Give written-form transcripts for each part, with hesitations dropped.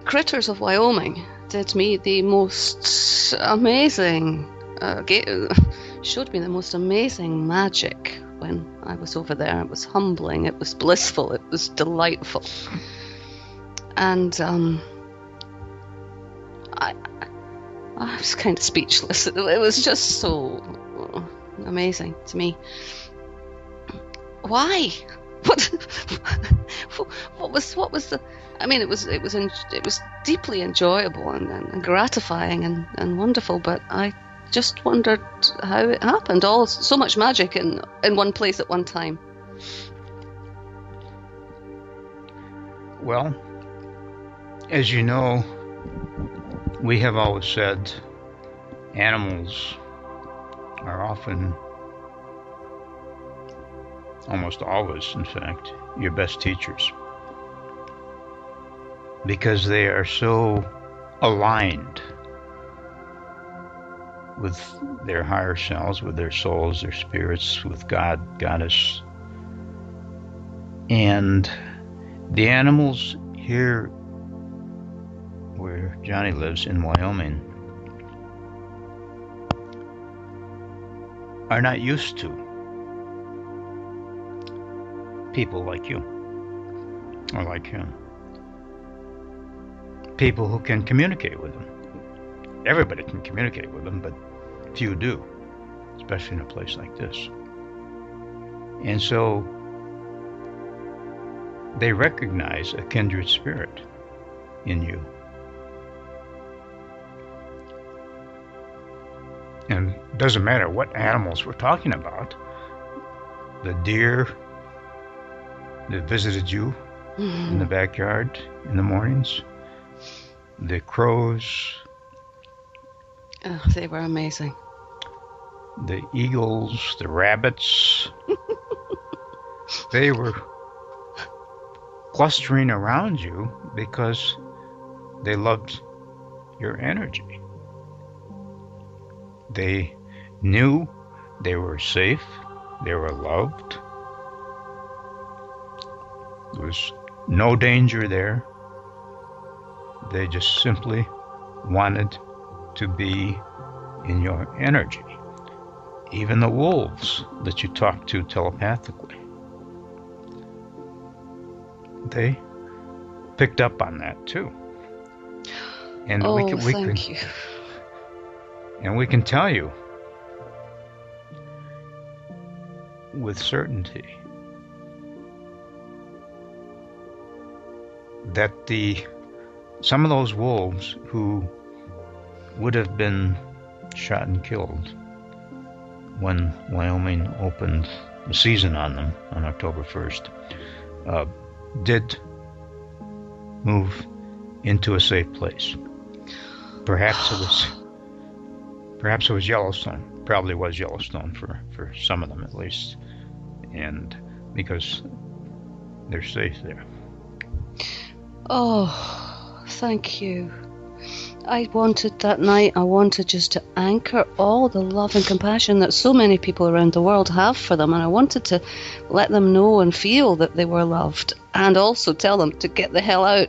Critters of Wyoming did me the most amazing, showed me the most amazing magic when I was over there. It was humbling, it was blissful, it was delightful. And I was kind of speechless. It was just so amazing to me. Why? What was the? I mean, it was deeply enjoyable and gratifying and wonderful. But I just wondered how it happened. So much magic in one place at one time. Well, as you know, we have always said animals are often, almost always, in fact, your best teachers, because they are so aligned with their higher selves, with their souls, their spirits, with God, Goddess. And the animals here where Johnny lives in Wyoming are not used to people like you or like him. People who can communicate with them. Everybody can communicate with them, but few do, especially in a place like this. And so they recognize a kindred spirit in you. And it doesn't matter what animals we're talking about. The deer that visited you in the backyard in the mornings, the crows. Oh, they were amazing. The eagles, the rabbits. They were clustering around you because they loved your energy. They knew they were safe, they were loved. There was no danger there. They just simply wanted to be in your energy. Even the wolves that you talk to telepathically, they picked up on that too. And thank you. And we can tell you with certainty that some of those wolves who would have been shot and killed when Wyoming opened the season on them on October 1st, did move into a safe place. Perhaps it was Yellowstone. Probably was Yellowstone for some of them at least. And because they're safe there. Oh, thank you. I wanted that night, I wanted just to anchor all the love and compassion that so many people around the world have for them, and I wanted to let them know and feel that they were loved, and also tell them to get the hell out.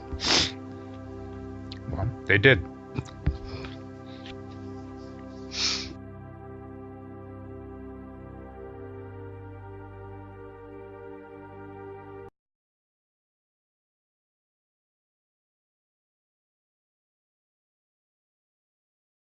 Well, they did.